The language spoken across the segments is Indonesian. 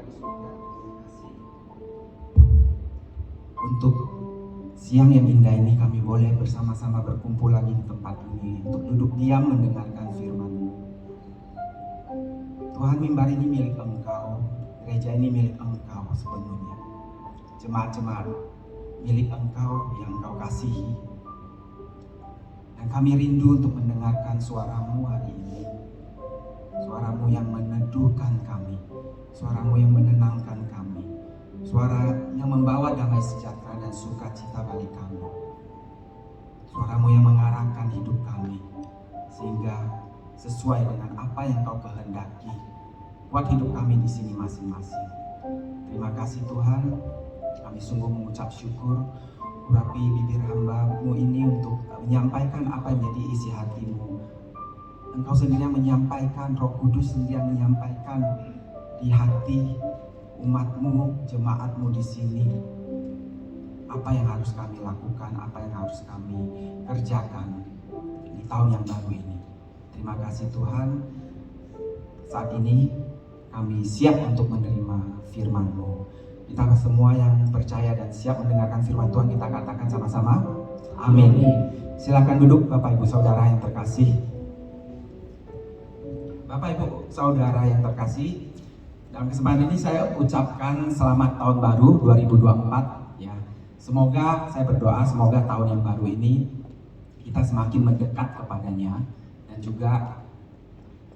Bapa di surga, terima kasih untuk siang yang indah ini kami boleh bersama-sama berkumpul lagi di tempat ini untuk duduk diam mendengarkan firman-Mu. Tuhan, mimbar ini milik Engkau, gereja ini milik Engkau sepenuhnya. Jemaat-jemaat milik Engkau yang Engkau kasihi. Dan kami rindu untuk mendengarkan suara-Mu hari ini. Suara-Mu yang meneduhkan kami, suara-Mu yang menenangkan kami, suara yang membawa damai sejahtera dan sukacita bagi kami. Suara-Mu yang mengarahkan hidup kami, sehingga sesuai dengan apa yang Kau kehendaki buat hidup kami di sini masing-masing. Terima kasih Tuhan, kami sungguh mengucap syukur. Urapi bibir hamba-Mu ini untuk menyampaikan apa yang menjadi isi hati-Mu. Engkau sendiri yang menyampaikan, Roh Kudus sendiri yang menyampaikan di hati umat-Mu, jemaat-Mu di sini. Apa yang harus kami lakukan, apa yang harus kami kerjakan di tahun yang baru ini. Terima kasih Tuhan. Saat ini kami siap untuk menerima firman-Mu. Kita semua yang percaya dan siap mendengarkan firman Tuhan, kita katakan sama-sama, amin. Silakan duduk Bapak Ibu Saudara yang terkasih. Bapak Ibu Saudara yang terkasih, dalam kesempatan ini saya ucapkan selamat tahun baru 2024 ya. Semoga saya berdoa semoga tahun yang baru ini kita semakin mendekat kepadanya dan juga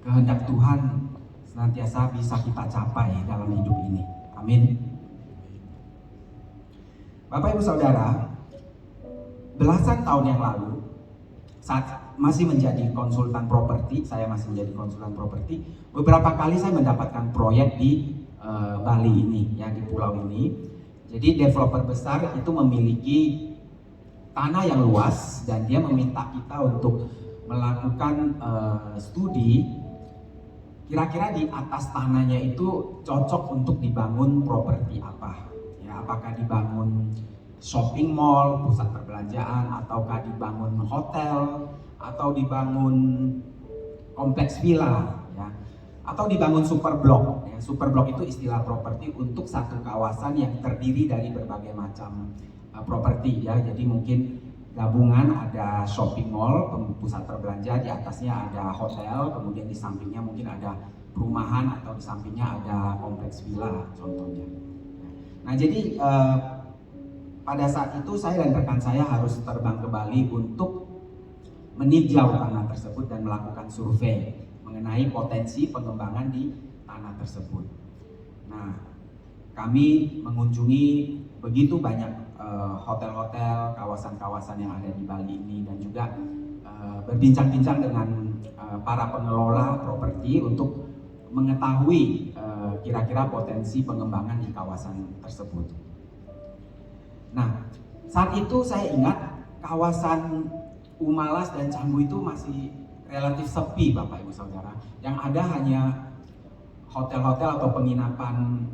kehendak Tuhan senantiasa bisa kita capai dalam hidup ini. Amin. Bapak Ibu Saudara, belasan tahun yang lalu saat masih menjadi konsultan properti, beberapa kali saya mendapatkan proyek di Bali ini, ya di pulau ini. Jadi developer besar itu memiliki tanah yang luas dan dia meminta kita untuk melakukan studi. Kira-kira di atas tanahnya itu cocok untuk dibangun properti apa? Ya, apakah dibangun shopping mall, pusat perbelanjaan, ataukah dibangun hotel, atau dibangun kompleks villa, ya, atau dibangun super blok. Ya, super blok itu istilah properti untuk satu kawasan yang terdiri dari berbagai macam properti, ya. Jadi mungkin gabungan ada shopping mall, pusat perbelanjaan, di atasnya ada hotel, kemudian di sampingnya mungkin ada perumahan atau di sampingnya ada kompleks villa contohnya. Nah, jadi pada saat itu saya dan rekan saya harus terbang ke Bali untuk meninjau tanah tersebut dan melakukan survei mengenai potensi pengembangan di tanah tersebut. Nah, kami mengunjungi begitu banyak hotel-hotel, kawasan-kawasan yang ada di Bali ini dan juga berbincang-bincang dengan para pengelola properti untuk mengetahui kira-kira potensi pengembangan di kawasan tersebut. Nah, saat itu saya ingat kawasan Umalas dan Canggu itu masih relatif sepi Bapak Ibu Saudara. Yang ada hanya hotel-hotel atau penginapan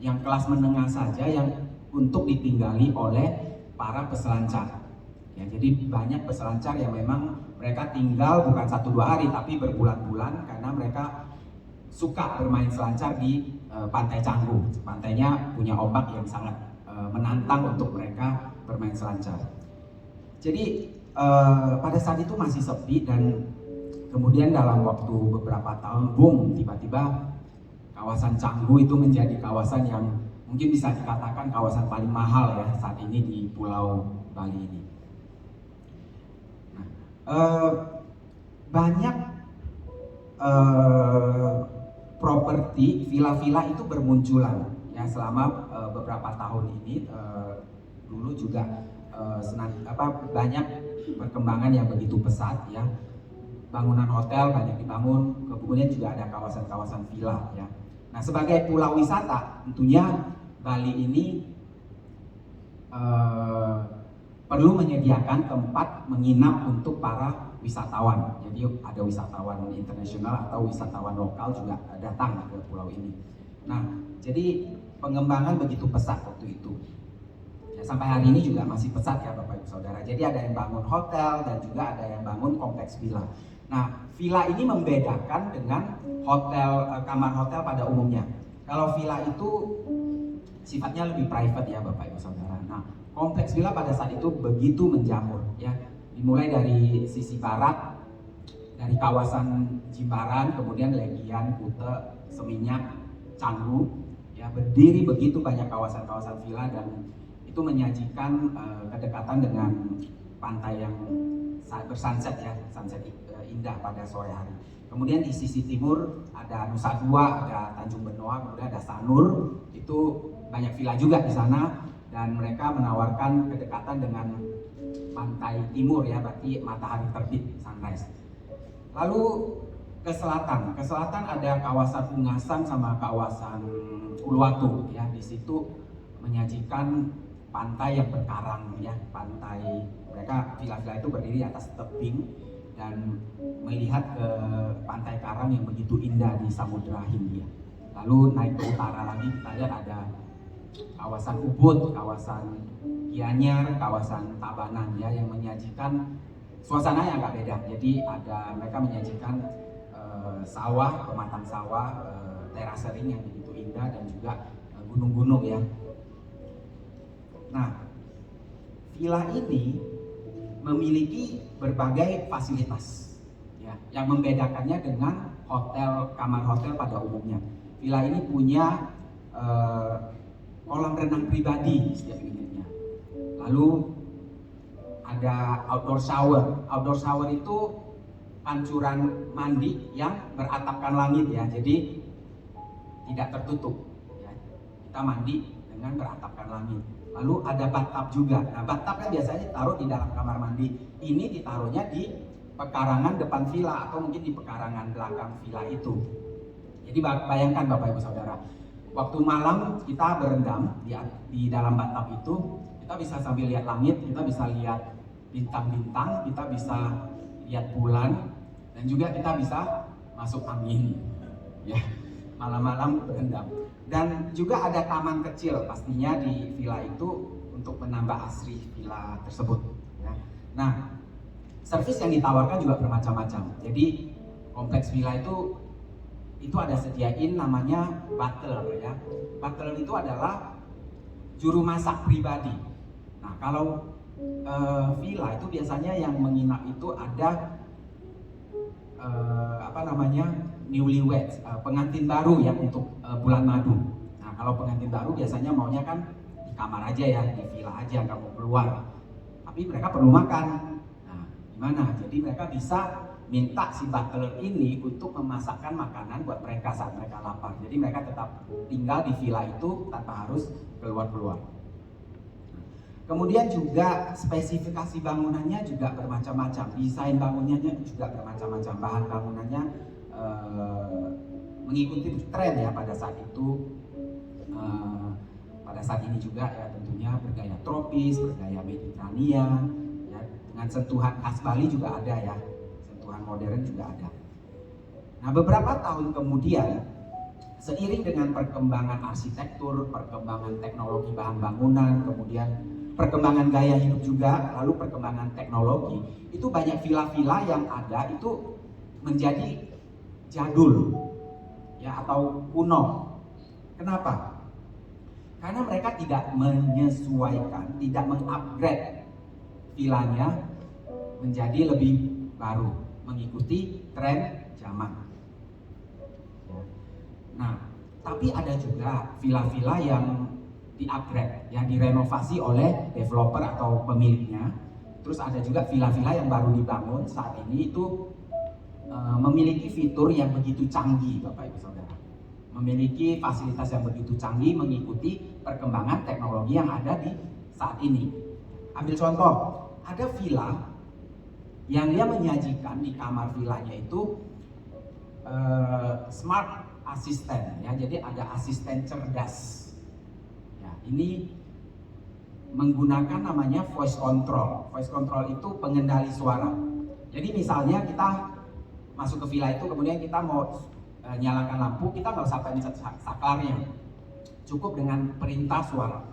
yang kelas menengah saja yang untuk ditinggali oleh para peselancar. Ya, jadi banyak peselancar yang memang mereka tinggal bukan 1-2 hari tapi berbulan-bulan karena mereka suka bermain selancar di Pantai Canggu. Pantainya punya ombak yang sangat menantang untuk mereka bermain selancar. Jadi pada saat itu masih sepi dan kemudian dalam waktu beberapa tahun, boom, tiba-tiba kawasan Canggu itu menjadi kawasan yang mungkin bisa dikatakan kawasan paling mahal ya saat ini di Pulau Bali ini. Nah, banyak properti villa-villa itu bermunculan ya selama beberapa tahun ini. Dulu juga banyak perkembangan yang begitu pesat ya. Bangunan hotel banyak dibangun, kemudian juga ada kawasan-kawasan villa ya. Nah, sebagai pulau wisata tentunya Bali ini perlu menyediakan tempat menginap untuk para wisatawan. Jadi ada wisatawan internasional atau wisatawan lokal juga datang ke pulau ini. Nah, jadi pengembangan begitu pesat waktu itu. Ya, sampai hari ini juga masih pesat ya Bapak Ibu Saudara. Jadi ada yang bangun hotel dan juga ada yang bangun kompleks villa. Nah, villa ini membedakan dengan hotel, kamar hotel pada umumnya. Kalau villa itu sifatnya lebih private ya Bapak Ibu Saudara. Nah, kompleks villa pada saat itu begitu menjamur ya. Dimulai dari sisi barat, dari kawasan Jimbaran, kemudian Legian, Kute, Seminyak, Canggu, ya berdiri begitu banyak kawasan-kawasan villa dan itu menyajikan kedekatan dengan pantai yang bersunset ya, sunset indah pada sore hari. Kemudian di sisi timur ada Nusa Dua, ada Tanjung Benoa, kemudian ada Sanur, itu banyak villa juga di sana dan mereka menawarkan kedekatan dengan pantai timur ya, berarti matahari terbit, sunrise. Lalu ke selatan ada kawasan Ungasan sama kawasan Uluwatu ya, di situ menyajikan pantai yang berkarang ya, pantai mereka villa-villa itu berdiri atas tebing dan melihat ke pantai karang yang begitu indah di Samudra Hindia. Lalu naik ke utara lagi kita lihat ada kawasan Ubud, kawasan Gianyar, kawasan Tabanan ya, yang menyajikan suasana yang agak beda. Jadi mereka menyajikan sawah, pematang sawah, terasering yang begitu indah dan juga gunung-gunung ya. Nah, villa ini memiliki berbagai fasilitas ya, yang membedakannya dengan kamar hotel pada umumnya. Villa ini punya kolam renang pribadi di setiap unitnya. Lalu ada outdoor shower. Outdoor shower itu pancuran mandi yang beratapkan langit ya, jadi tidak tertutup ya. Kita mandi dengan beratapkan langit. Lalu ada bathtub juga. Nah, bathtub kan biasanya ditaruh di dalam kamar mandi. Ini ditaruhnya di pekarangan depan villa atau mungkin di pekarangan belakang villa itu. Jadi bayangkan Bapak Ibu Saudara, waktu malam kita berendam di dalam bathtub itu, kita bisa sambil lihat langit, kita bisa lihat bintang-bintang, kita bisa lihat bulan, dan juga kita bisa masuk angin ya, malam-malam berendam. Dan juga ada taman kecil pastinya di villa itu untuk menambah asri villa tersebut ya. Nah, servis yang ditawarkan juga bermacam-macam. Jadi kompleks villa itu ada sediain namanya butler ya. Butler itu adalah juru masak pribadi. Nah, kalau villa itu biasanya yang menginap itu ada newlyweds, pengantin baru yang untuk bulan madu. Nah, kalau pengantin baru biasanya maunya kan di kamar aja ya, di villa aja, nggak mau keluar. Tapi mereka perlu makan. Nah, gimana? Jadi mereka bisa minta si butler ini untuk memasakkan makanan buat mereka saat mereka lapar. Jadi mereka tetap tinggal di villa itu tanpa harus keluar-keluar. Kemudian juga spesifikasi bangunannya juga bermacam-macam, desain bangunannya juga bermacam-macam, bahan bangunannya mengikuti tren ya pada saat itu, pada saat ini juga ya tentunya bergaya tropis, bergaya Mediterania, ya, dengan sentuhan khas Bali juga ada ya, sentuhan modern juga ada. Nah, beberapa tahun kemudian, seiring dengan perkembangan arsitektur, perkembangan teknologi bahan bangunan, kemudian perkembangan gaya hidup juga, lalu perkembangan teknologi, itu banyak villa-villa yang ada itu menjadi jadul ya, atau kuno. Kenapa? Karena mereka tidak menyesuaikan, tidak mengupgrade villanya menjadi lebih baru, mengikuti tren zaman. Nah, tapi ada juga villa-villa yang di-upgrade, yang direnovasi oleh developer atau pemiliknya. Terus ada juga villa-villa yang baru dibangun saat ini itu memiliki fitur yang begitu canggih, Bapak Ibu Saudara. Memiliki fasilitas yang begitu canggih mengikuti perkembangan teknologi yang ada di saat ini. Ambil contoh, ada villa yang dia menyajikan di kamar villanya itu smart assistant ya, jadi ada asisten cerdas. Ini menggunakan namanya voice control. Voice control itu pengendali suara. Jadi misalnya kita masuk ke villa itu, kemudian kita mau nyalakan lampu, kita nggak usah pencet saklarnya, cukup dengan perintah suara.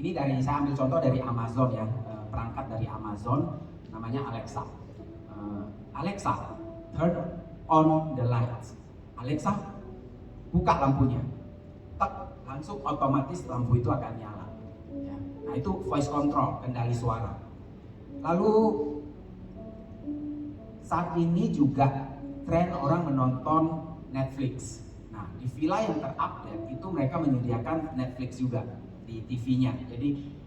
Ini saya ambil contoh dari Amazon ya, perangkat dari Amazon namanya Alexa. Alexa, turn on the lights. Alexa, buka lampunya, tek, langsung otomatis lampu itu akan nyala. Ya. Nah itu voice control, kendali suara. Lalu saat ini juga tren orang menonton Netflix. Nah di villa yang terupdate itu mereka menyediakan Netflix juga di TV-nya. Jadi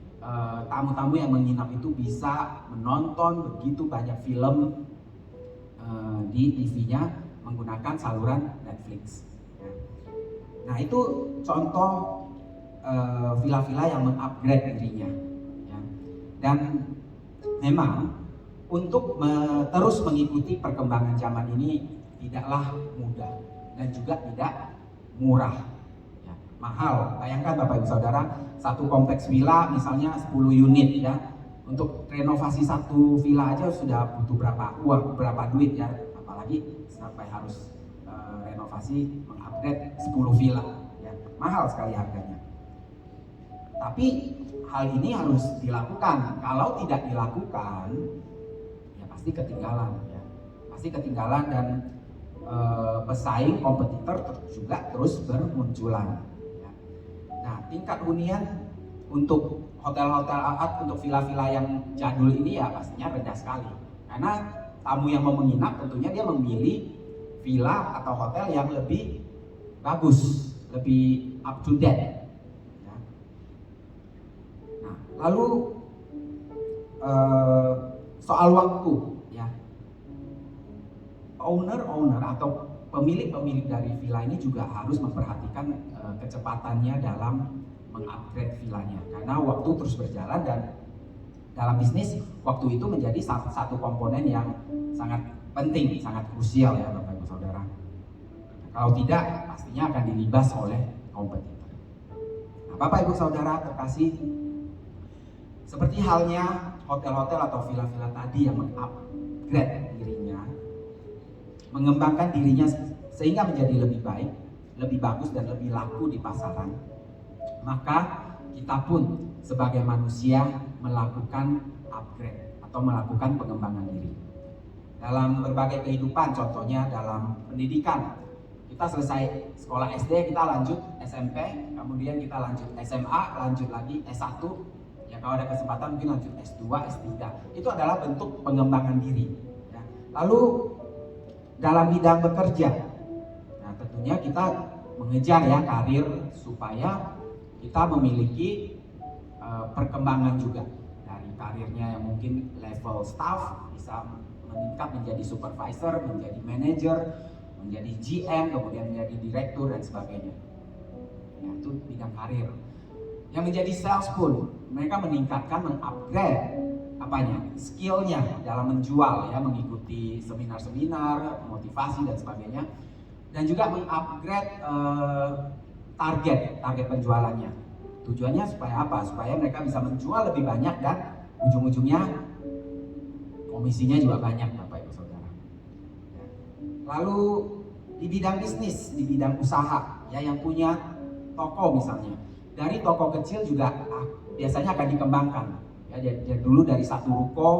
tamu-tamu yang menginap itu bisa menonton begitu banyak film di TV-nya menggunakan saluran Netflix. Nah itu contoh villa-villa yang mengupgrade dirinya. Ya. Dan memang untuk terus mengikuti perkembangan zaman ini tidaklah mudah dan juga tidak murah. Ya, mahal. Bayangkan Bapak Ibu Saudara, satu kompleks villa misalnya 10 unit ya. Untuk renovasi satu villa aja sudah butuh berapa uang, berapa duit ya. Apalagi sampai harus renovasi mengupgrade 10 villa ya. Mahal sekali harganya. Tapi hal ini harus dilakukan. Kalau tidak dilakukan, ya pasti ketinggalan ya. Pasti ketinggalan dan pesaing kompetitor juga terus bermunculan. Ya. Nah, tingkat hunian untuk hotel-hotel untuk villa-villa yang jadul ini ya pastinya rendah sekali. Karena tamu yang mau menginap tentunya dia memilih villa atau hotel yang lebih bagus, lebih up to date. Ya. Nah, lalu soal waktu, ya, owner atau pemilik dari villa ini juga harus memperhatikan kecepatannya dalam mengupgrade villanya, karena waktu terus berjalan dan dalam bisnis waktu itu menjadi satu komponen yang sangat penting, sangat krusial ya Bapak Ibu Saudara. Kalau tidak pastinya akan dilibas oleh kompetitor. Nah, Bapak Ibu Saudara terkasih, seperti halnya hotel-hotel atau villa-villa tadi yang mengupgrade dirinya, mengembangkan dirinya sehingga menjadi lebih baik, lebih bagus dan lebih laku di pasaran, maka kita pun sebagai manusia melakukan upgrade atau melakukan pengembangan diri dalam berbagai kehidupan. Contohnya dalam pendidikan, kita selesai sekolah SD, kita lanjut SMP, kemudian kita lanjut SMA, lanjut lagi S1, ya kalau ada kesempatan mungkin lanjut S2, S3. Itu adalah bentuk pengembangan diri ya. Lalu dalam bidang bekerja, nah tentunya kita mengejar ya karir supaya kita memiliki perkembangan juga dari karirnya yang mungkin level staff bisa meningkat menjadi supervisor, menjadi manager, menjadi GM, kemudian menjadi direktur dan sebagainya. Ya, itu bidang karir. Yang menjadi sales pun mereka meningkatkan, mengupgrade apanya? Skillnya dalam menjual ya, mengikuti seminar-seminar, motivasi dan sebagainya, dan juga mengupgrade target penjualannya. Tujuannya supaya apa? Supaya mereka bisa menjual lebih banyak dan ujung-ujungnya komisinya juga banyak Bapak Ibu Saudara. Lalu di bidang bisnis, di bidang usaha ya, yang punya toko misalnya, dari toko kecil juga biasanya akan dikembangkan ya. Jadi dulu dari satu ruko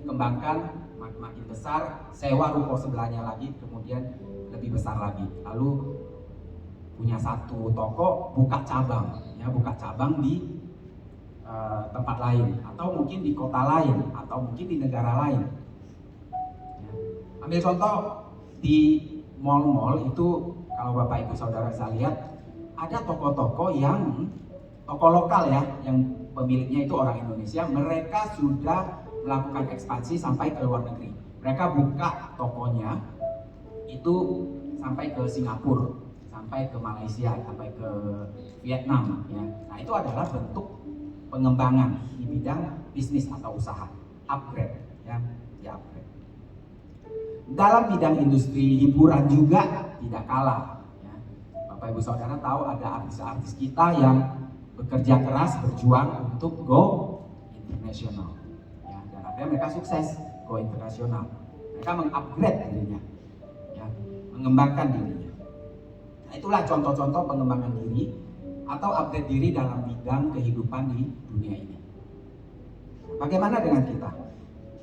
dikembangkan makin besar, sewa ruko sebelahnya lagi, kemudian lebih besar lagi, lalu punya satu toko, buka cabang ya, buka cabang di tempat lain atau mungkin di kota lain atau mungkin di negara lain ya. Ambil contoh di mall-mall itu, kalau Bapak Ibu Saudara bisa lihat ada toko-toko yang toko lokal ya, yang pemiliknya itu orang Indonesia, mereka sudah melakukan ekspansi sampai ke luar negeri. Mereka buka tokonya itu sampai ke Singapura, sampai ke Malaysia, sampai ke Vietnam ya. Nah itu adalah bentuk pengembangan di bidang bisnis atau usaha, upgrade ya, di upgrade. Dalam bidang industri hiburan juga tidak kalah ya. Bapak Ibu Saudara tahu ada artis-artis kita yang bekerja keras, berjuang untuk go internasional ya, dan akhirnya mereka sukses go internasional. Mereka mengupgrade dirinya ya, mengembangkan dirinya. Nah, itulah contoh-contoh pengembangan diri atau upgrade diri dalam bidang kehidupan di dunia ini. Bagaimana dengan kita?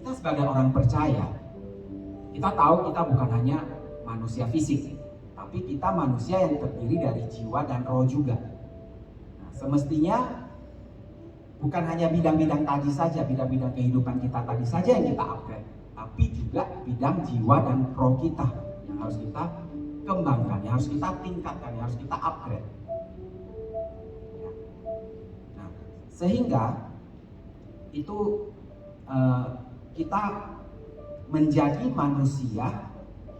Kita sebagai orang percaya, kita tahu kita bukan hanya manusia fisik, tapi kita manusia yang terdiri dari jiwa dan roh juga. Nah, semestinya bukan hanya bidang-bidang tadi saja, bidang-bidang kehidupan kita tadi saja yang kita upgrade, tapi juga bidang jiwa dan roh kita yang harus kita kembangkan, yang harus kita tingkatkan, yang harus kita upgrade. Ya. Nah, sehingga itu kita menjadi manusia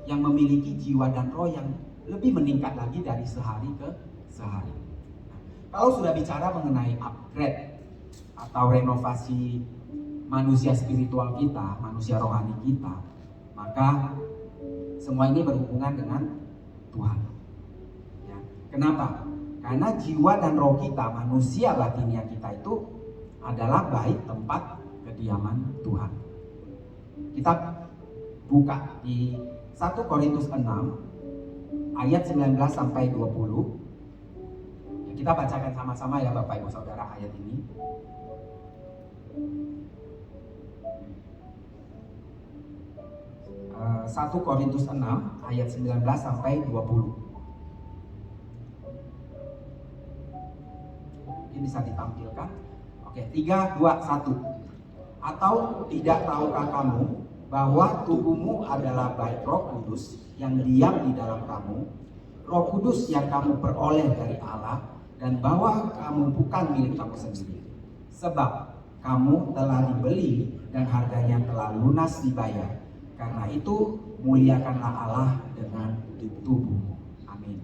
yang memiliki jiwa dan roh yang lebih meningkat lagi dari sehari ke sehari. Nah, kalau sudah bicara mengenai upgrade atau renovasi manusia spiritual kita, manusia rohani kita, maka semua ini berhubungan dengan Tuhan. Ya. Kenapa? Karena jiwa dan roh kita, manusia batinia kita itu adalah baik tempat kediaman Tuhan. Kita buka di 1 Korintus 6 ayat 19 sampai 20. Ya, kita bacakan sama-sama ya Bapak Ibu Saudara ayat ini. 1 Korintus 6 ayat 19 sampai 20. Ini bisa ditampilkan. Oke, 3, 2, 1. Atau tidak tahukah kamu bahwa tubuhmu adalah bait Roh Kudus yang diam di dalam kamu, Roh Kudus yang kamu peroleh dari Allah, dan bahwa kamu bukan milik kamu sendiri. Sebab kamu telah dibeli dan harganya telah lunas dibayar. Karena itu muliakanlah Allah dengan tubuhmu. Amin.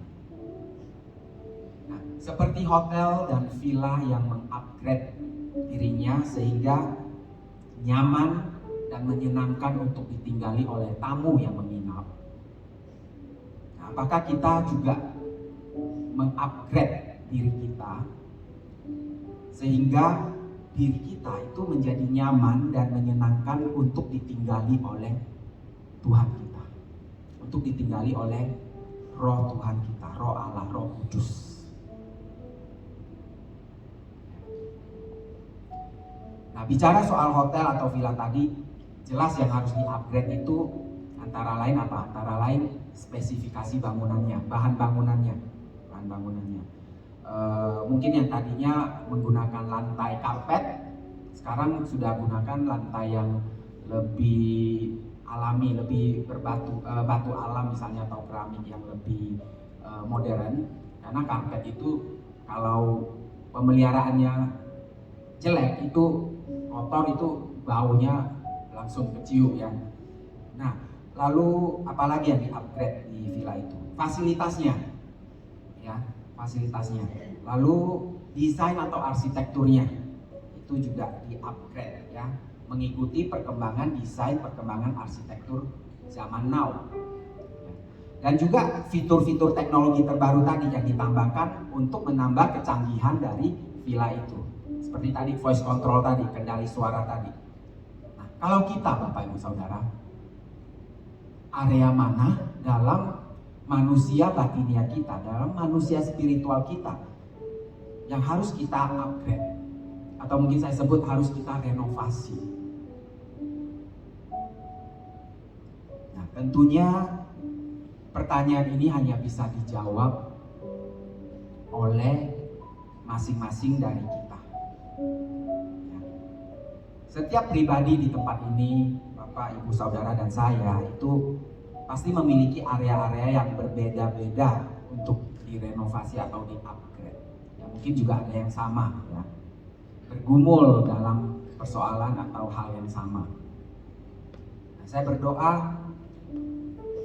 Nah, seperti hotel dan villa yang mengupgrade dirinya sehingga nyaman dan menyenangkan untuk ditinggali oleh tamu yang menginap. Nah, apakah kita juga mengupgrade diri kita sehingga diri kita itu menjadi nyaman dan menyenangkan untuk ditinggali oleh Tuhan kita, untuk ditinggali oleh roh Tuhan kita, roh Allah, roh kudus. Nah, bicara soal hotel atau villa tadi, jelas yang harus di-upgrade itu antara lain apa? Antara lain spesifikasi bangunannya, bahan bangunannya. Mungkin yang tadinya menggunakan lantai karpet, sekarang sudah gunakan lantai yang lebih alami, lebih batu alam misalnya, atau keramik yang lebih modern. Karena karpet itu kalau pemeliharaannya jelek, itu kotor, itu baunya langsung kecium ya. Nah, lalu apalagi yang di-upgrade di villa itu? Fasilitasnya, ya, fasilitasnya. Lalu desain atau arsitekturnya itu juga di-upgrade ya, mengikuti perkembangan desain, perkembangan arsitektur zaman now. Dan juga fitur-fitur teknologi terbaru tadi yang ditambahkan untuk menambah kecanggihan dari villa itu. Seperti tadi voice control tadi, kendali suara tadi. Nah, kalau kita Bapak Ibu Saudara, area mana dalam manusia batinia kita, dalam manusia spiritual kita yang harus kita upgrade, atau mungkin saya sebut harus kita renovasi? Nah, tentunya pertanyaan ini hanya bisa dijawab oleh masing-masing dari kita. Ya. Setiap pribadi di tempat ini, Bapak, Ibu, Saudara, dan saya itu pasti memiliki area-area yang berbeda-beda untuk direnovasi atau di-upgrade. Ya, mungkin juga ada yang sama, ya, bergumul dalam persoalan atau hal yang sama. Nah, saya berdoa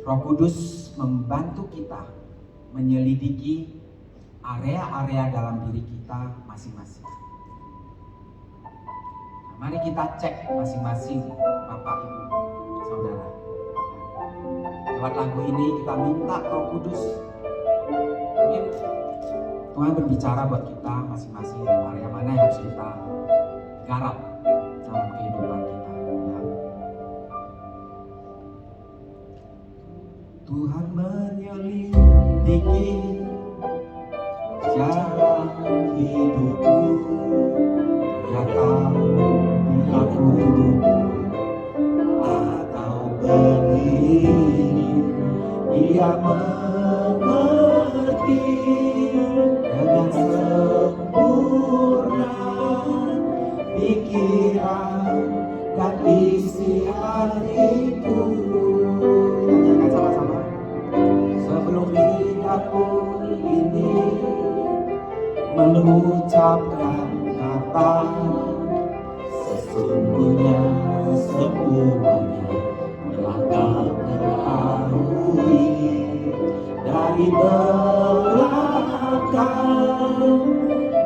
Roh Kudus membantu kita menyelidiki area-area dalam diri kita masing-masing. Nah, mari kita cek masing-masing, Bapak, Ibu, Saudara. Lewat lagu ini kita minta Roh Kudus, mungkin Tuhan berbicara buat kita masing-masing, area mana yang harus kita garap dalam kehidupan kita. Ya. Tuhan menyelidiki jalan hidupku, Dia tahu bila ku duduk atau berdiri, Dia mengerti mengucapkan kata, sesungguhnya semuanya telah kau ketahui. Dari belakang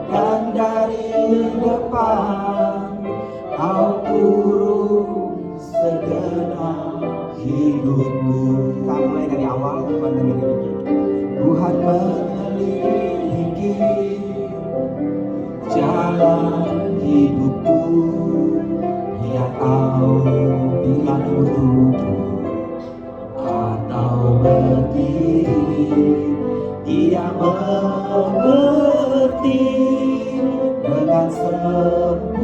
dan dari depan, kau urus segenap hidupku. Kita mulai dari awal, Tuhan menyelidiki. Tuhan menyelidiki jalan hidupku. Dia tahu bila ku duduk atau berdiri. Dia mengerti dengan sempurna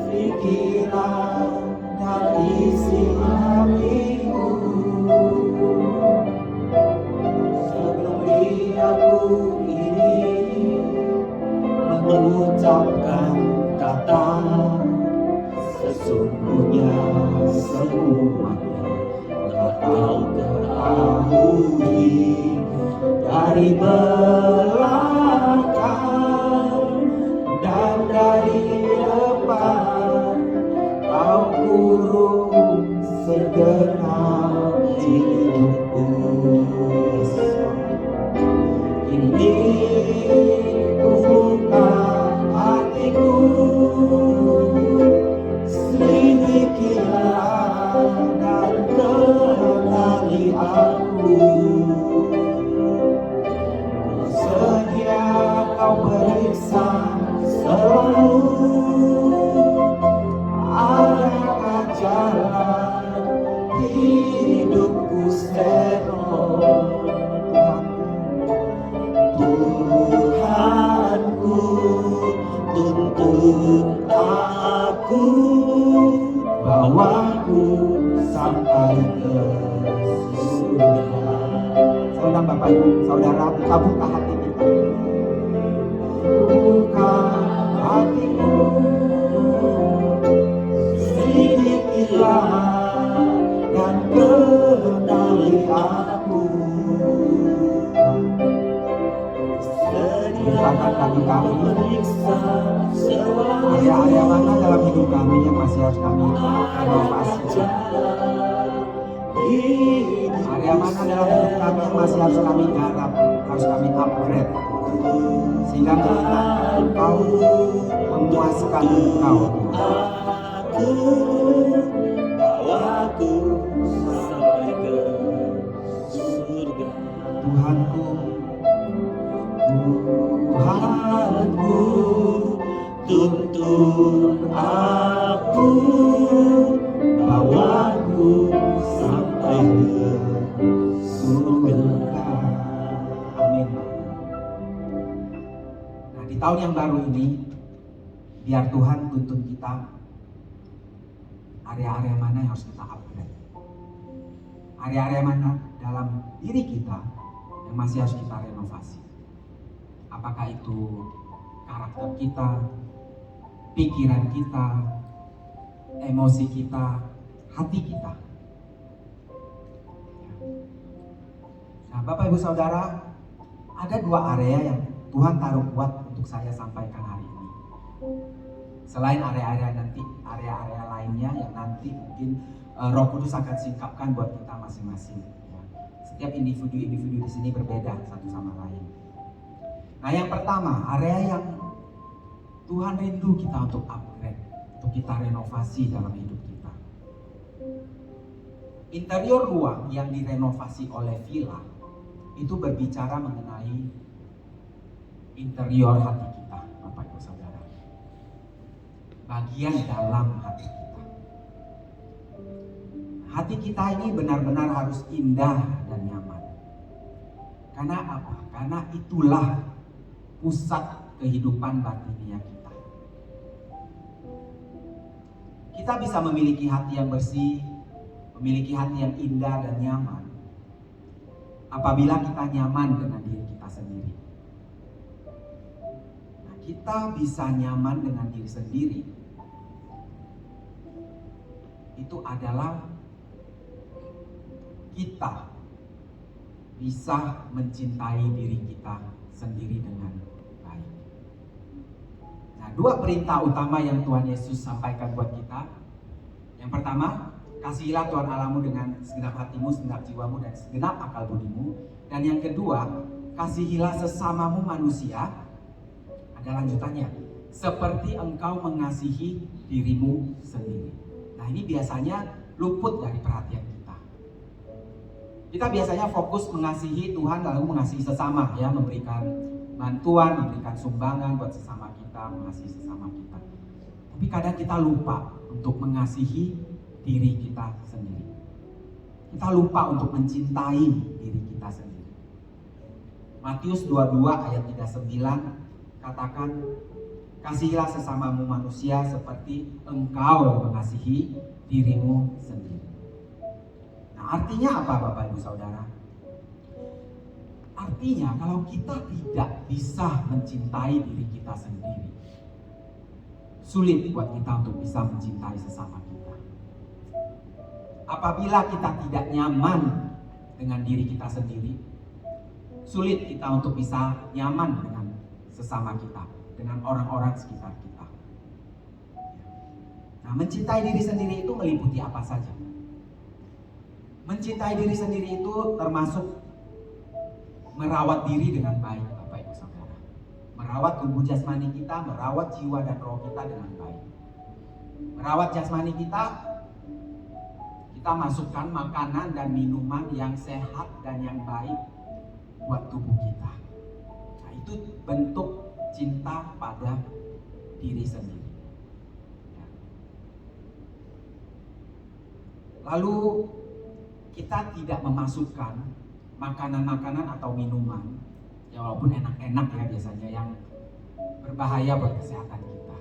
pikiran dan isi hatiku. Sebelum lidahku ini mengucapkan kata, sesungguhnya semuanya telah kau ketahui. Dari belakang dan dari depan, kau urus segenap hidupku. Ini ku buka hatiku, selidikilah dan kenali aku. Ku sedia kau periksa selalu, adakah jalan hidupku steril. Tuhanku, tuntun aku, bawaku sampai ke surga. Saudara, Bapak Ibu, Saudara, kita buka hati kita. Buka hatiku, selidikilah dan kenali aku. Bukakan kami area-area mana dalam hidup kami yang masih harus kami renovasi. Area mana dalam hidup kami yang masih harus kami garap, harus kami upgrade, sehingga menyenangkan Engkau, memuaskan Engkau. Bawaku sampai ke surga. Tuhanku, Tuhanku, tuntun aku, bawaku sampai ke surga. Amin. Nah, di tahun yang baru ini, biar Tuhan tuntun kita area-area mana yang harus kita upgrade, area-area mana dalam diri kita yang masih harus kita renovasi. Apakah itu karakter kita, pikiran kita, emosi kita, hati kita. Nah, Bapak Ibu Saudara, ada dua area yang Tuhan taruh kuat untuk saya sampaikan hari ini. Selain area-area nanti, area-area lainnya yang nanti mungkin Roh Kudus akan singkapkan buat kita masing-masing. Setiap individu-individu di sini berbeda satu sama lain. Nah, yang pertama, area yang Tuhan rindu kita untuk upgrade, untuk kita renovasi dalam hidup kita. Interior ruang yang direnovasi oleh villa itu berbicara mengenai interior hati kita, Bapak Ibu Saudara. Bagian dalam hati kita. Hati kita ini benar-benar harus indah dan nyaman. Karena apa? Karena itulah pusat kehidupan batinia kita. Kita bisa memiliki hati yang bersih, memiliki hati yang indah dan nyaman apabila kita nyaman dengan diri kita sendiri. Nah, kita bisa nyaman dengan diri sendiri itu adalah kita bisa mencintai diri kita sendiri dengan baik. Nah, dua perintah utama yang Tuhan Yesus sampaikan buat kita. Yang pertama, kasihilah Tuhan Allahmu dengan segenap hatimu, segenap jiwamu, dan segenap akal budimu. Dan yang kedua, kasihilah sesamamu manusia. Ada lanjutannya, seperti engkau mengasihi dirimu sendiri. Nah, ini biasanya luput dari perhatian kita. Kita biasanya fokus mengasihi Tuhan lalu mengasihi sesama, ya, memberikan bantuan, memberikan sumbangan buat sesama kita, mengasihi sesama kita. Tapi kadang kita lupa untuk mengasihi diri kita sendiri. Kita lupa untuk mencintai diri kita sendiri. Matius 22 ayat 39 katakan, kasihilah sesamamu manusia seperti engkau mengasihi dirimu sendiri. Nah, artinya apa Bapak Ibu Saudara? Artinya kalau kita tidak bisa mencintai diri kita sendiri, sulit buat kita untuk bisa mencintai sesama kita. Apabila kita tidak nyaman dengan diri kita sendiri, sulit kita untuk bisa nyaman dengan sesama kita, dengan orang-orang sekitar kita. Nah, mencintai diri sendiri itu meliputi apa saja? Mencintai diri sendiri itu termasuk merawat diri dengan baik, Bapak Ibu Saudara. Merawat tubuh jasmani kita, merawat jiwa dan roh kita dengan baik. Merawat jasmani kita, kita masukkan makanan dan minuman yang sehat dan yang baik buat tubuh kita. Nah, itu bentuk cinta pada diri sendiri. Ya. Lalu kita tidak memasukkan makanan-makanan atau minuman, ya walaupun enak-enak ya biasanya, yang berbahaya buat kesehatan kita.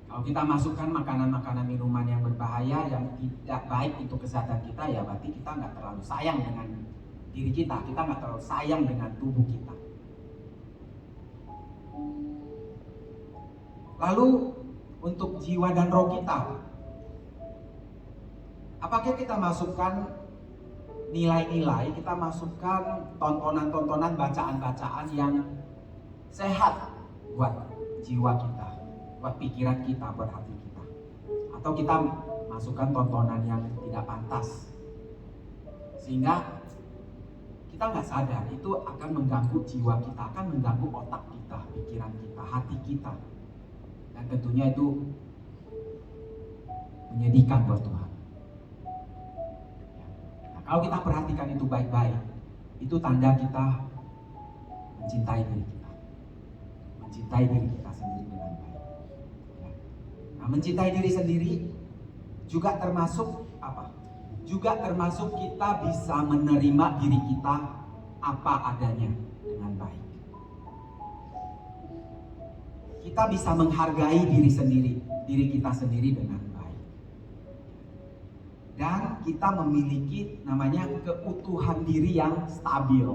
Kalau kita masukkan makanan-makanan minuman yang berbahaya, yang tidak baik untuk kesehatan kita, ya berarti kita nggak terlalu sayang dengan diri kita nggak terlalu sayang dengan tubuh kita. Lalu untuk jiwa dan roh kita, apakah kita masukkan nilai-nilai, kita masukkan tontonan-tontonan, bacaan-bacaan yang sehat buat jiwa kita, buat pikiran kita, buat hati kita? Atau kita masukkan tontonan yang tidak pantas, sehingga kita nggak sadar itu akan mengganggu jiwa kita, akan mengganggu otak kita, pikiran kita, hati kita, dan tentunya itu menyedihkan buat Tuhan. Nah, kalau kita perhatikan itu baik-baik, itu tanda kita mencintai diri kita, mencintai diri kita sendiri dengan baik. Nah, mencintai diri sendiri juga termasuk apa? Juga termasuk kita bisa menerima diri kita apa adanya dengan baik. Kita bisa menghargai diri kita sendiri dengan baik. Dan kita memiliki namanya keutuhan diri yang stabil.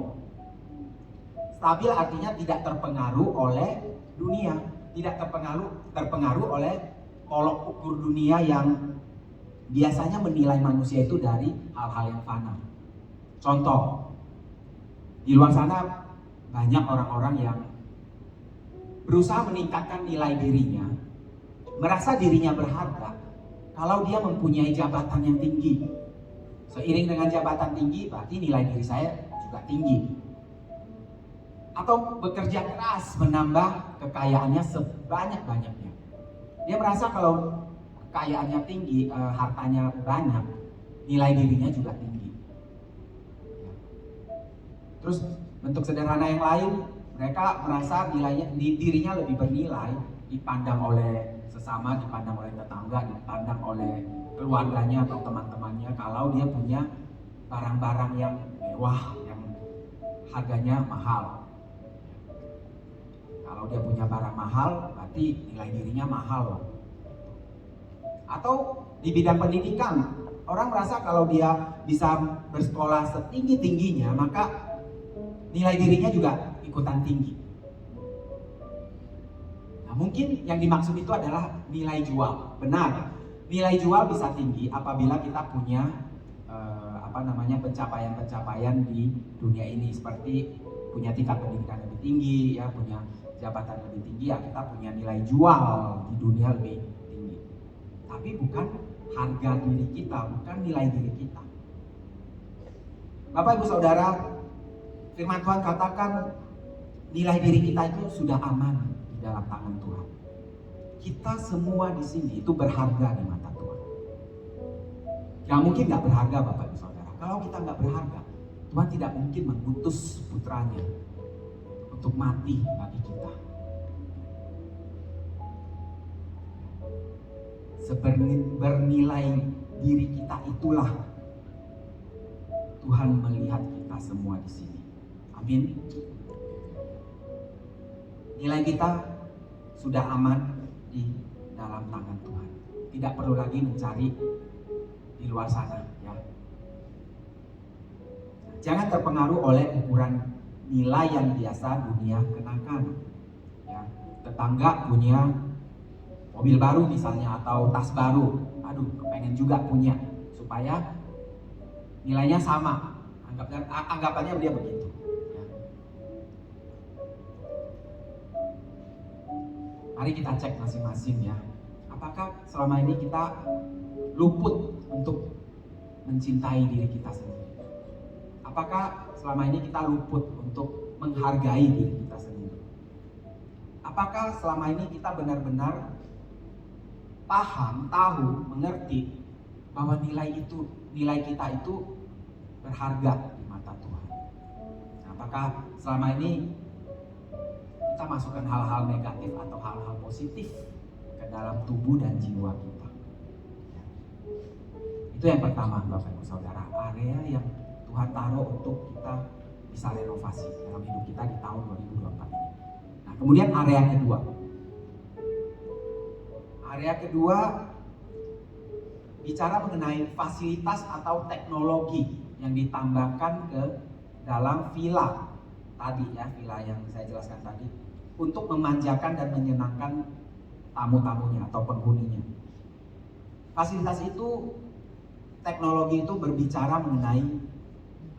Stabil artinya tidak terpengaruh oleh dunia, tidak terpengaruh oleh tolok ukur dunia yang biasanya menilai manusia itu dari hal-hal yang fana. Contoh, di luar sana banyak orang-orang yang berusaha meningkatkan nilai dirinya, merasa dirinya berharga kalau dia mempunyai jabatan yang tinggi. Seiring dengan jabatan tinggi, berarti nilai diri saya juga tinggi. Atau bekerja keras menambah kekayaannya sebanyak-banyaknya. Dia merasa kalau kekayaannya tinggi, hartanya banyak, nilai dirinya juga tinggi. Terus bentuk sederhana yang lain, mereka merasa dirinya lebih bernilai, dipandang oleh sesama, dipandang oleh tetangga, dipandang oleh keluarganya atau teman-temannya kalau dia punya barang-barang yang mewah, yang harganya mahal. Kalau dia punya barang mahal, berarti nilai dirinya mahal loh. Atau di bidang pendidikan, orang merasa kalau dia bisa bersekolah setinggi-tingginya, maka nilai dirinya juga ikutan tinggi. Nah, mungkin yang dimaksud itu adalah nilai jual. Benar, nilai jual bisa tinggi apabila kita punya pencapaian-pencapaian di dunia ini, seperti punya tingkat pendidikan lebih tinggi, ya, punya jabatan lebih tinggi, ya kita punya nilai jual di dunia lebih tinggi. Tapi bukan harga diri kita, bukan nilai diri kita. Bapak Ibu Saudara, firman Tuhan katakan nilai diri kita itu sudah aman di dalam tangan Tuhan. Kita semua di sini itu berharga di mata Tuhan. Gak mungkin gak berharga Bapak Ibu Saudara. Kalau kita gak berharga, Tuhan tidak mungkin mengutus putranya untuk mati bagi kita. Bernilai diri kita itulah Tuhan melihat kita semua di sini. Amin. Nilai kita sudah aman di dalam tangan Tuhan. Tidak perlu lagi mencari di luar sana, ya. Jangan terpengaruh oleh ukuran nilai yang biasa dunia kenakan. Ya, tetangga punya mobil baru misalnya atau tas baru, aduh kepengen juga punya, supaya nilainya sama. Anggapannya dia begitu. Ya. Mari kita cek masing-masing, ya. Apakah selama ini kita luput untuk mencintai diri kita sendiri? Apakah selama ini kita luput untuk menghargai diri kita sendiri? Apakah selama ini kita benar-benar paham, tahu, mengerti bahwa nilai kita itu berharga di mata Tuhan? Apakah selama ini kita masukkan hal-hal negatif atau hal-hal positif ke dalam tubuh dan jiwa kita? Itu yang pertama Bapak Ibu Saudara, area yang Tuhan taruh untuk kita bisa renovasi dalam hidup kita di tahun 2024 ini. Nah, kemudian area kedua. Area kedua bicara mengenai fasilitas atau teknologi yang ditambahkan ke dalam villa tadi, ya, villa yang saya jelaskan tadi, untuk memanjakan dan menyenangkan tamu-tamunya atau penghuninya. Fasilitas itu, teknologi itu berbicara mengenai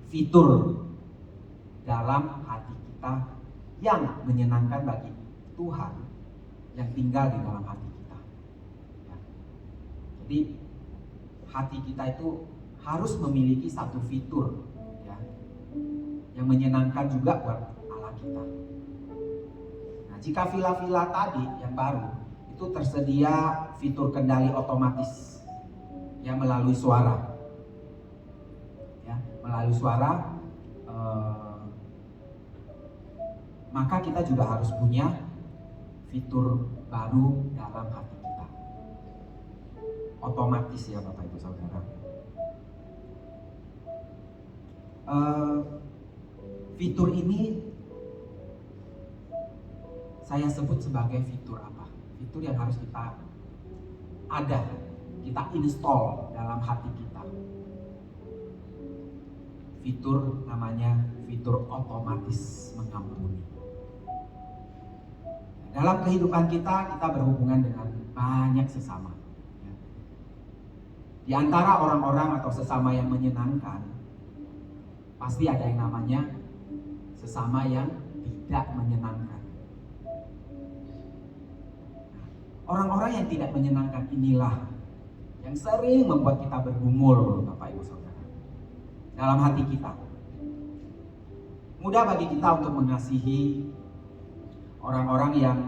fitur dalam hati kita yang menyenangkan bagi Tuhan yang tinggal di dalam hati kita. Ya. Jadi hati kita itu harus memiliki satu fitur, ya, yang menyenangkan juga buat Allah kita. Nah, jika villa-villa tadi yang baru itu tersedia fitur kendali otomatis yang melalui suara. Melalui suara, maka kita juga harus punya fitur baru dalam hati kita, otomatis, ya Bapak Ibu Saudara. Fitur ini saya sebut sebagai fitur apa? Fitur yang harus kita install dalam hati kita. Fitur namanya fitur otomatis mengampuni. Dalam kehidupan kita berhubungan dengan banyak sesama. Di antara orang-orang atau sesama yang menyenangkan, pasti ada yang namanya sesama yang tidak menyenangkan. Orang-orang yang tidak menyenangkan inilah yang sering membuat kita bergumul, Bapak Ibu Saudara, dalam hati kita. Mudah bagi kita untuk mengasihi orang-orang yang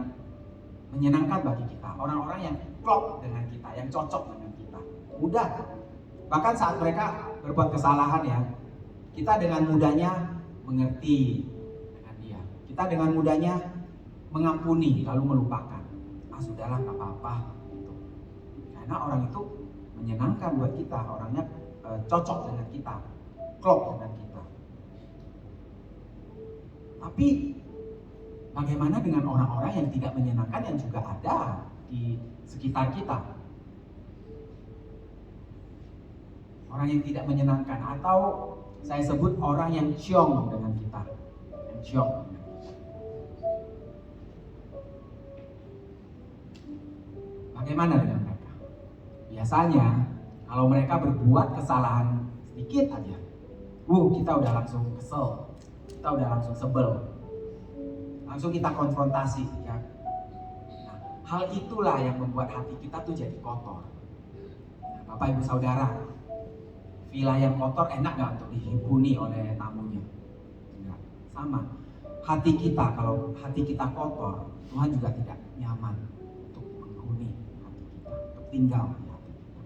menyenangkan bagi kita, orang-orang yang klop dengan kita, yang cocok dengan kita. Mudah. Bahkan saat mereka berbuat kesalahan, ya, kita dengan mudahnya mengerti dengan dia. Kita dengan mudahnya mengampuni lalu melupakan. Sudahlah, gak apa-apa gitu. Karena orang itu menyenangkan buat kita, orangnya cocok dengan kita, klop dengan kita. Tapi bagaimana dengan orang-orang yang tidak menyenangkan yang juga ada di sekitar kita? Orang yang tidak menyenangkan, atau saya sebut orang yang ciong dengan kita, yang ciong. Bagaimana dengan mereka? Biasanya kalau mereka berbuat kesalahan sedikit aja, kita udah langsung kesel, kita udah langsung sebel, langsung kita konfrontasi ya. Nah, hal itulah yang membuat hati kita tuh jadi kotor. Nah, Bapak Ibu Saudara, villa yang kotor enak gak untuk dihuni oleh tamunya? Enggak, sama. Hati kita, kalau hati kita kotor, Tuhan juga tidak nyaman untuk menghuni hati kita, untuk tinggal di hati kita.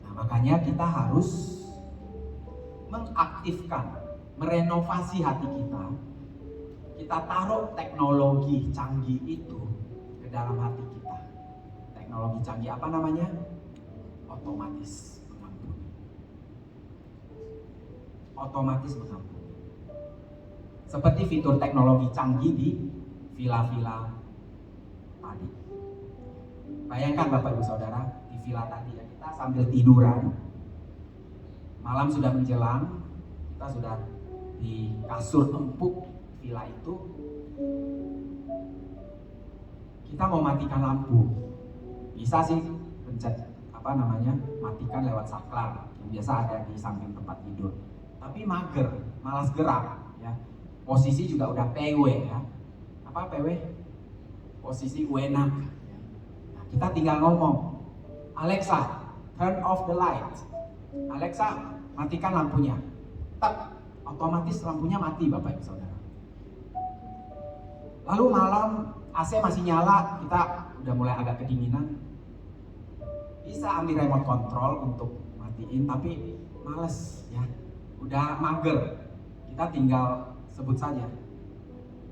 Nah, makanya kita harus mengaktifkan, merenovasi hati kita. Kita taruh teknologi canggih itu ke dalam hati kita. Teknologi canggih apa namanya? Otomatis mengampuni. Otomatis mengampuni. Seperti fitur teknologi canggih di villa-villa tadi. Bayangkan Bapak Ibu Saudara, di villa tadi ya, kita sambil tiduran, malam sudah menjelang, kita sudah di kasur empuk villa itu, kita mau matikan lampu. Bisa sih pencet matikan lewat saklar yang biasa ada di samping tempat tidur. Tapi mager, malas gerak ya. Posisi juga udah PW ya. Apa PW? Posisi enak ya. Nah, kita tinggal ngomong, Alexa, turn off the light. Alexa, matikan lampunya. Tak, otomatis lampunya mati Bapak Ibu Saudara. Lalu malam AC masih nyala, kita udah mulai agak kedinginan. Bisa ambil remote control untuk matiin, tapi males ya, udah mager. Kita tinggal sebut saja,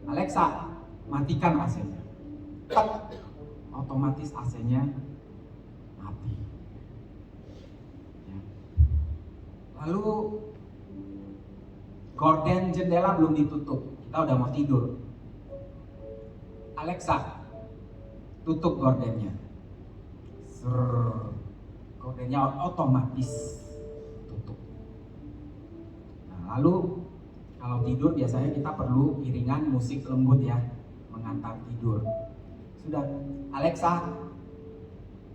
Alexa, matikan AC-nya. Otomatis AC-nya mati ya. Lalu gorden jendela belum ditutup, kita udah mau tidur. Alexa, tutup gordennya. Gordennya otomatis tutup. Nah, lalu kalau tidur biasanya kita perlu iringan musik lembut ya, mengantar tidur. Sudah, Alexa,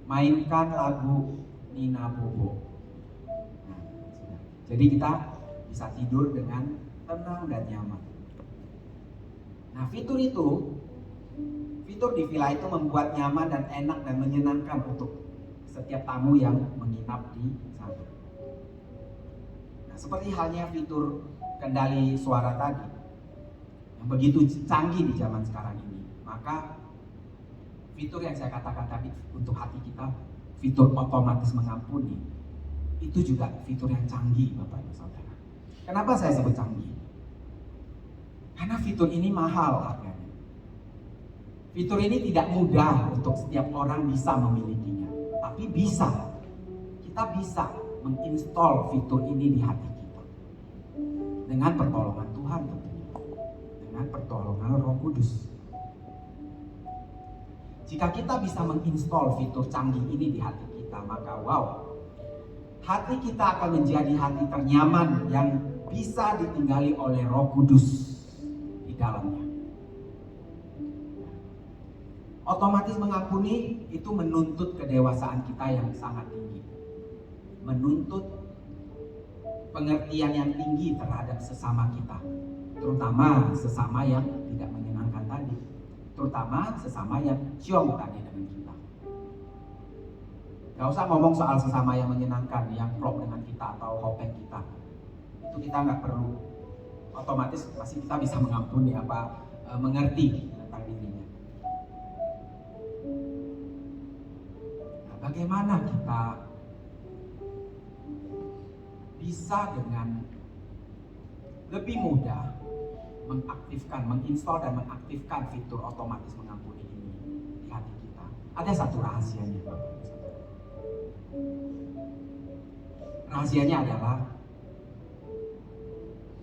mainkan lagu Nina Bobo. Nah, sudah. Jadi kita bisa tidur dengan tenang dan nyaman. Nah, fitur di villa itu membuat nyaman dan enak dan menyenangkan untuk setiap tamu yang menginap di sana. Nah, seperti halnya fitur kendali suara tadi yang begitu canggih di zaman sekarang ini, maka fitur yang saya katakan tadi untuk hati kita, fitur otomatis mengampuni, itu juga fitur yang canggih Bapak Ibu Saudara. Kenapa saya sebut canggih? Karena fitur ini mahal harganya. Fitur ini tidak mudah untuk setiap orang bisa memilikinya, tapi kita bisa menginstall fitur ini di hati kita dengan pertolongan Tuhan tentunya, dengan pertolongan Roh Kudus. Jika kita bisa menginstall fitur canggih ini di hati kita, maka hati kita akan menjadi hati ternyaman yang bisa ditinggali oleh Roh Kudus di dalamnya. Otomatis mengampuni itu menuntut kedewasaan kita yang sangat tinggi, menuntut pengertian yang tinggi terhadap sesama kita, terutama sesama yang tidak menyenangkan tadi, terutama sesama yang ciong tadi dengan kita. Gak usah ngomong soal sesama yang menyenangkan, yang klop dengan kita atau hopeng kita, itu kita nggak perlu. Otomatis pasti kita bisa mengampuni mengerti tentang dirinya. Bagaimana kita bisa dengan lebih mudah menginstal dan mengaktifkan fitur otomatis mengampuni ini di hati kita? Ada satu rahasianya, Bapak Ibu Saudara. Rahasianya adalah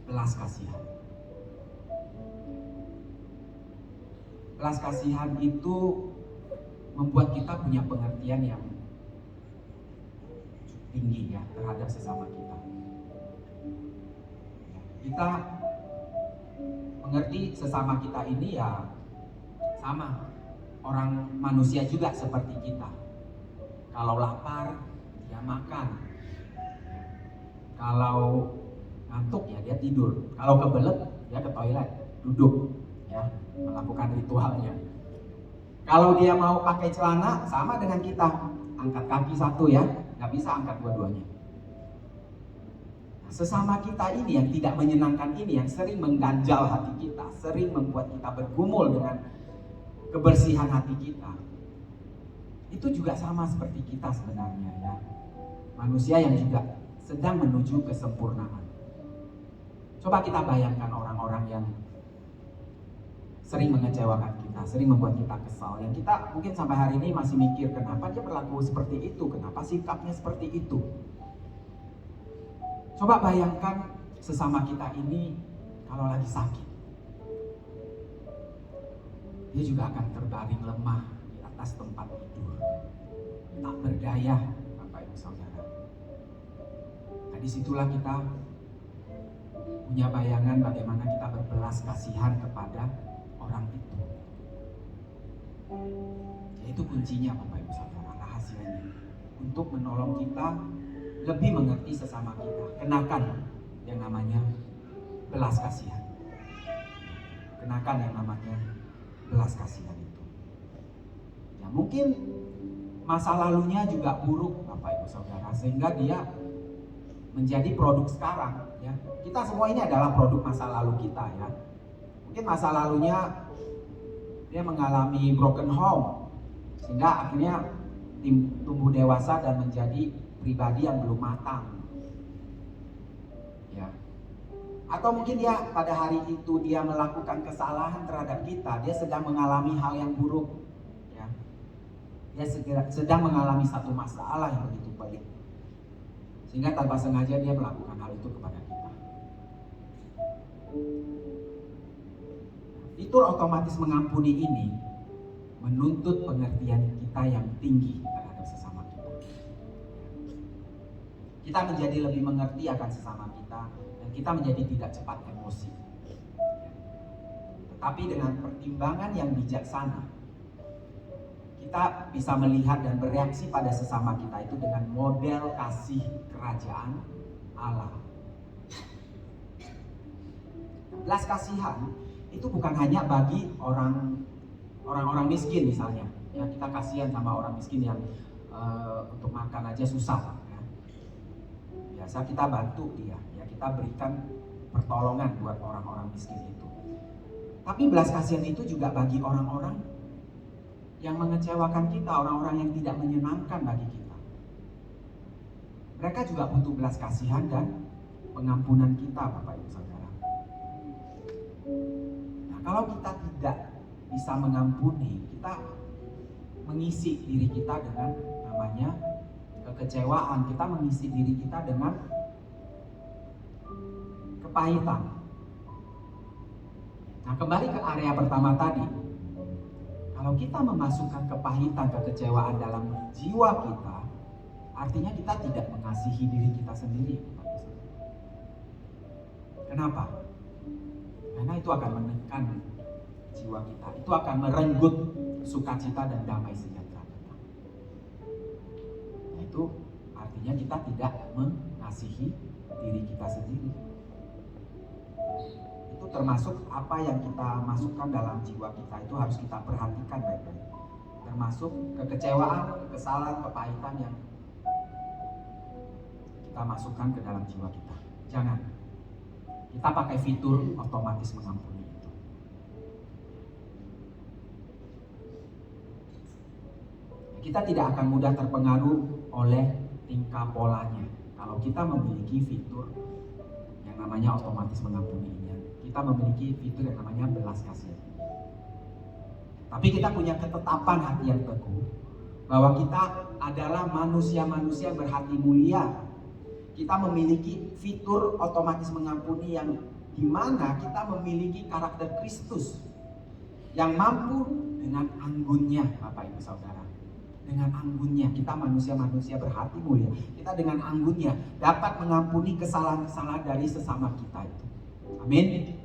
belas kasihan. Belas kasihan itu membuat kita punya pengertian yang tinggi ya terhadap sesama kita. Kita mengerti sesama kita ini ya sama, orang manusia juga seperti kita. Kalau lapar, dia makan. Kalau ngantuk ya dia tidur. Kalau kebelet dia ke toilet, duduk ya, melakukan ritualnya. Kalau dia mau pakai celana sama dengan kita, angkat kaki satu ya, nggak bisa angkat dua-duanya. Nah, sesama kita ini yang tidak menyenangkan ini, yang sering mengganjal hati kita, sering membuat kita bergumul dengan kebersihan hati kita, itu juga sama seperti kita sebenarnya ya. Manusia yang juga sedang menuju kesempurnaan. Coba kita bayangkan orang-orang yang sering mengecewakan kita, sering membuat kita kesal, yang kita mungkin sampai hari ini masih mikir kenapa dia berlaku seperti itu, kenapa sikapnya seperti itu. Coba bayangkan sesama kita ini kalau lagi sakit, dia juga akan terbaring lemah di atas tempat tidur, tak berdaya, Bapak Ibu Saudara. Nah, disitulah kita punya bayangan bagaimana kita berbelas kasihan kepada orang itu. Yaitu kuncinya Bapak Ibu Saudara, rahasianya untuk menolong kita lebih mengerti sesama kita. Kenakan yang namanya belas kasihan. Kenakan yang namanya belas kasihan itu. Ya mungkin masa lalunya juga buruk Bapak Ibu Saudara, sehingga dia menjadi produk sekarang ya. Kita semua ini adalah produk masa lalu kita ya. Mungkin masa lalunya dia mengalami broken home, sehingga akhirnya tumbuh dewasa dan menjadi pribadi yang belum matang ya. Atau mungkin dia pada hari itu dia melakukan kesalahan terhadap kita, dia sedang mengalami hal yang buruk ya. Dia sedang mengalami satu masalah yang begitu pelik, sehingga tanpa sengaja dia melakukan hal itu kepada kita. Fitur otomatis mengampuni ini menuntut pengertian kita yang tinggi terhadap sesama kita. Kita menjadi lebih mengerti akan sesama kita, dan kita menjadi tidak cepat emosi. Tetapi dengan pertimbangan yang bijaksana, kita bisa melihat dan bereaksi pada sesama kita itu dengan model kasih kerajaan Allah. Belas kasihan itu bukan hanya bagi orang-orang miskin misalnya. Ya, kita kasihan sama orang miskin yang untuk makan aja susah. Ya. Biasa kita bantu dia, ya kita berikan pertolongan buat orang-orang miskin itu. Tapi belas kasihan itu juga bagi orang-orang yang mengecewakan kita, orang-orang yang tidak menyenangkan bagi kita. Mereka juga butuh belas kasihan dan pengampunan kita, Bapak Ibu Saudara. Nah, kalau kita tidak bisa mengampuni, kita mengisi diri kita dengan namanya kekecewaan, kita mengisi diri kita dengan kepahitan. Nah, kembali ke area pertama tadi, kalau kita memasukkan kepahitan, kekecewaan dalam jiwa kita, artinya kita tidak mengasihi diri kita sendiri. Kenapa? Karena itu akan menekan jiwa kita, itu akan merenggut sukacita dan damai sejahtera kita. Nah, itu artinya kita tidak mengasihi diri kita sendiri. Itu termasuk apa yang kita masukkan dalam jiwa kita, itu harus kita perhatikan baik-baik. Termasuk kekecewaan, kekesalan, kepahitan yang kita masukkan ke dalam jiwa kita. Jangan. Kita pakai fitur otomatis mengampuni itu. Kita tidak akan mudah terpengaruh oleh tingkah polanya kalau kita memiliki fitur yang namanya otomatis mengampuni ini. Kita memiliki fitur yang namanya belas kasihan. Tapi kita punya ketetapan hati yang teguh bahwa kita adalah manusia-manusia berhati mulia. Kita memiliki fitur otomatis mengampuni yang dimana kita memiliki karakter Kristus yang mampu dengan anggunnya, Bapak Ibu Saudara. Dengan anggunnya, kita manusia-manusia berhati mulia. Kita dengan anggunnya dapat mengampuni kesalahan-kesalahan dari sesama kita itu. Amin.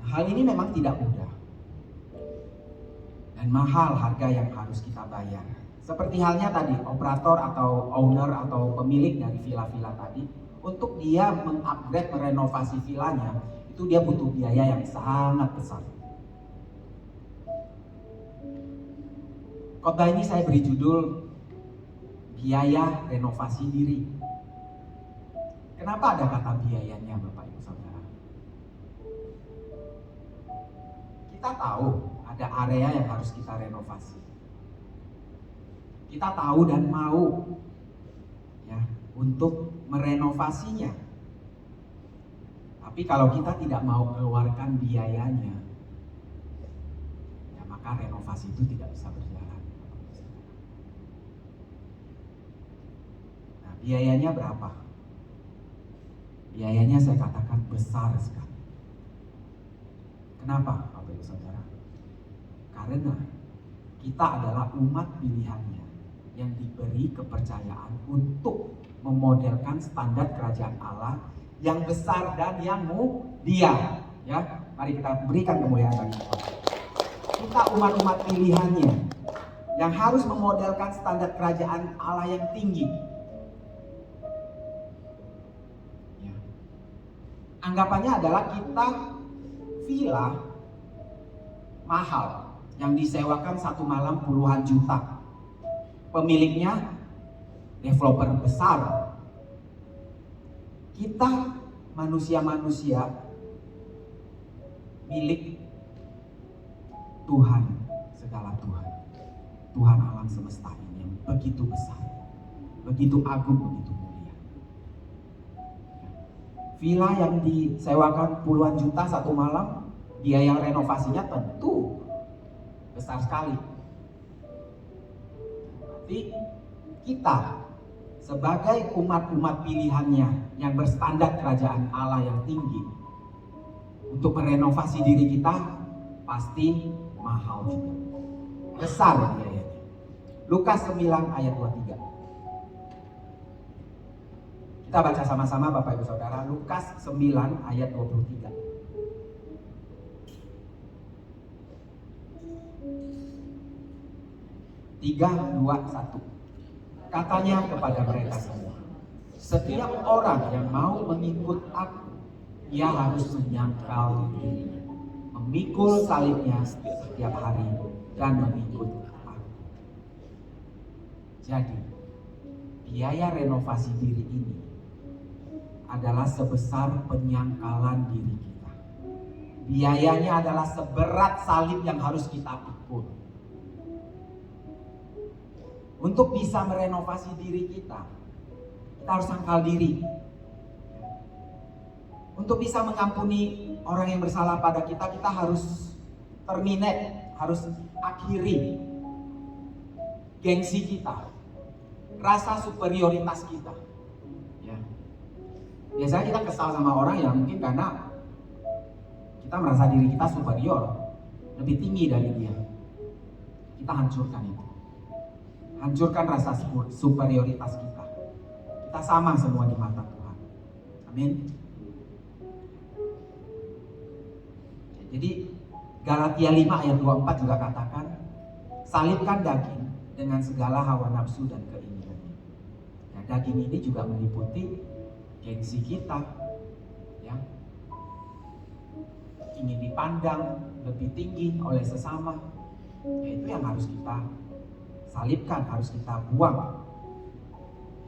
Nah, hal ini memang tidak mudah dan mahal harga yang harus kita bayar Seperti halnya tadi, operator atau owner atau pemilik dari villa-villa tadi, untuk dia mengupgrade, merenovasi villanya, itu dia butuh biaya yang sangat besar. Khotbah ini saya beri judul biaya renovasi diri. Kenapa ada kata biayanya, Bapak Ibu Saudara? Kita tahu ada area yang harus kita renovasi. Kita tahu dan mau ya untuk merenovasinya. Tapi kalau kita tidak mau keluarkan biayanya, ya maka renovasi itu tidak bisa berjalan. Nah, biayanya berapa? Biayanya saya katakan besar sekali. Kenapa, Bapak Ibu Saudara? Karena kita adalah umat pilihannya yang diberi kepercayaan untuk memodelkan standar kerajaan Allah yang besar dan yang mulia. Ya, mari kita berikan kemuliaan bagi Allah. Kita umat-umat pilihannya yang harus memodelkan standar kerajaan Allah yang tinggi. Ya. Anggapannya adalah kita villa mahal yang disewakan satu malam puluhan juta. Pemiliknya developer besar. Kita manusia-manusia milik Tuhan, segala Tuhan. Tuhan alam semesta ini yang begitu besar, begitu agung, begitu mulia. Villa yang disewakan puluhan juta satu malam, biaya renovasinya tentu besar sekali. Tapi kita sebagai umat-umat pilihannya yang berstandar kerajaan Allah yang tinggi, untuk merenovasi diri kita pasti mahal juga, besar biayanya. Lukas 9 ayat 23. Kita baca sama-sama Bapak Ibu Saudara, Lukas 9 ayat 23. Tiga, dua, satu. Katanya kepada mereka semua, setiap orang yang mau mengikut aku, ia harus menyangkal dirinya, memikul salibnya setiap hari dan mengikut aku. Jadi, biaya renovasi diri ini adalah sebesar penyangkalan diri kita. Biayanya adalah seberat salib yang harus kita pikul. Untuk bisa merenovasi diri kita harus sangkal diri. Untuk bisa mengampuni orang yang bersalah pada kita, kita harus terminate, harus akhiri gengsi kita, rasa superioritas kita. Ya. Biasanya kita kesal sama orang yang mungkin karena kita merasa diri kita superior, lebih tinggi dari dia. Kita hancurkan itu. Hancurkan rasa superioritas kita. Kita sama semua di mata Tuhan. Amin. Jadi Galatia 5 ayat 24 juga katakan, salibkan daging dengan segala hawa nafsu dan keinginannya. Nah, daging ini juga meliputi gengsi kita, ya. Ingin dipandang lebih tinggi oleh sesama. Yaitu yang harus kita salibkan, harus kita buang,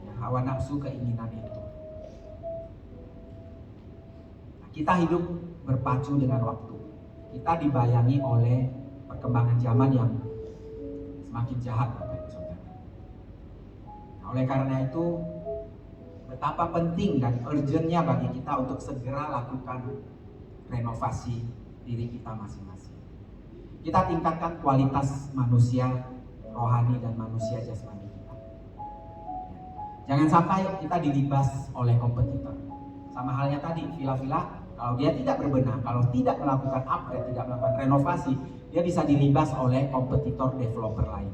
ya, hawa nafsu keinginan itu. Nah, kita hidup berpacu dengan waktu. Kita dibayangi oleh perkembangan zaman yang semakin jahat, Bapak Ibu Saudara. Nah, oleh karena itu, betapa penting dan urgentnya bagi kita untuk segera lakukan renovasi diri kita masing-masing. Kita tingkatkan kualitas manusia rohani dan manusia jasmani kita. Jangan sampai kita dilibas oleh kompetitor. Sama halnya tadi, villa-villa, kalau dia tidak berbenah, kalau tidak melakukan upgrade, tidak melakukan renovasi, dia bisa dilibas oleh kompetitor developer lain.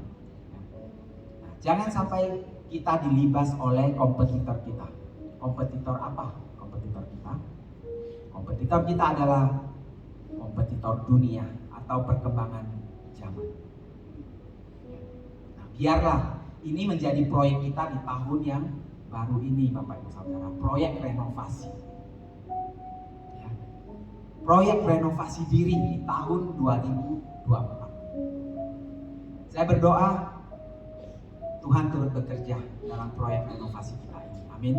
Nah, jangan sampai kita dilibas oleh kompetitor kita. Kompetitor apa? Kompetitor kita? Kompetitor kita adalah kompetitor dunia atau perkembangan zaman. Biarlah ini menjadi proyek kita di tahun yang baru ini, Bapak Ibu Saudara, proyek renovasi. Ya. Proyek renovasi diri di tahun 2024. Saya berdoa Tuhan turut bekerja dalam proyek renovasi kita ini. Amin.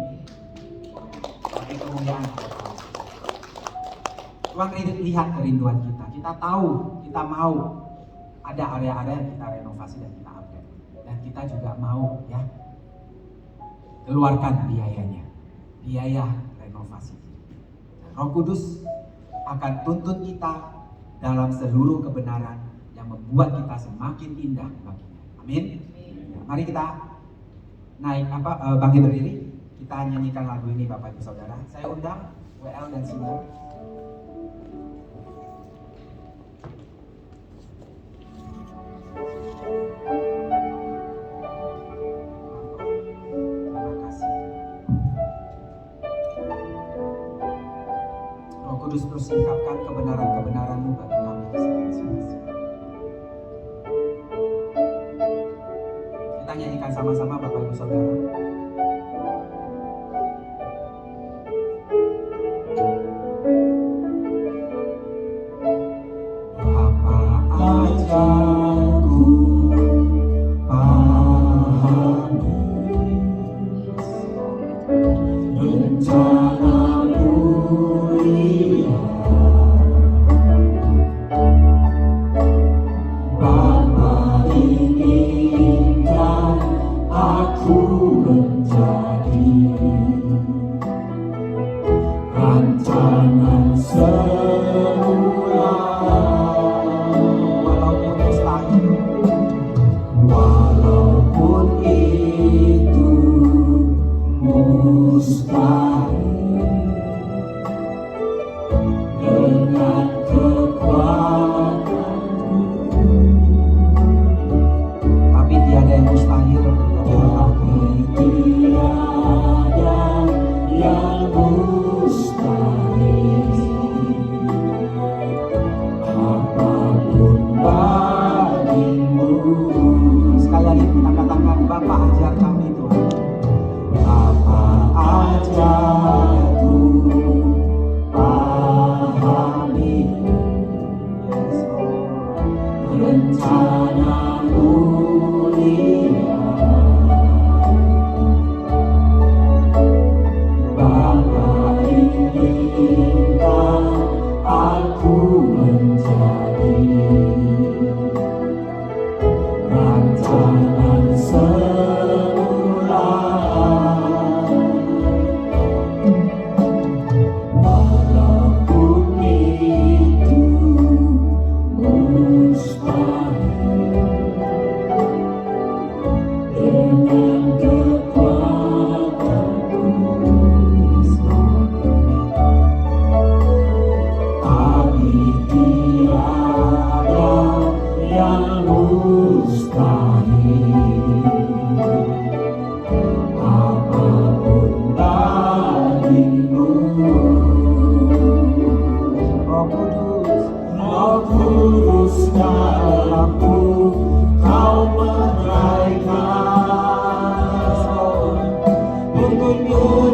Bagi kemuliaan Allah. Tuhan lihat kerinduan kita. Kita tahu, kita mau ada area-area yang kita renovasi dan kita upgrade. Dan kita juga mau ya keluarkan biayanya, biaya renovasi. Roh Kudus akan tuntun kita dalam seluruh kebenaran yang membuat kita semakin indah baginya. Amin. Ya, mari kita bangkit berdiri. Kita nyanyikan lagu ini, Bapak Ibu Saudara. Saya undang WL dan Simon. Kudus terus singkapkan kebenaran-kebenaran-Mu bagi kami masing-masing. Kita nyanyikan sama-sama, Bapak Ibu Saudara. Apa aja ku pahami rencana-Mu.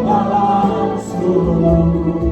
Dalam seluruh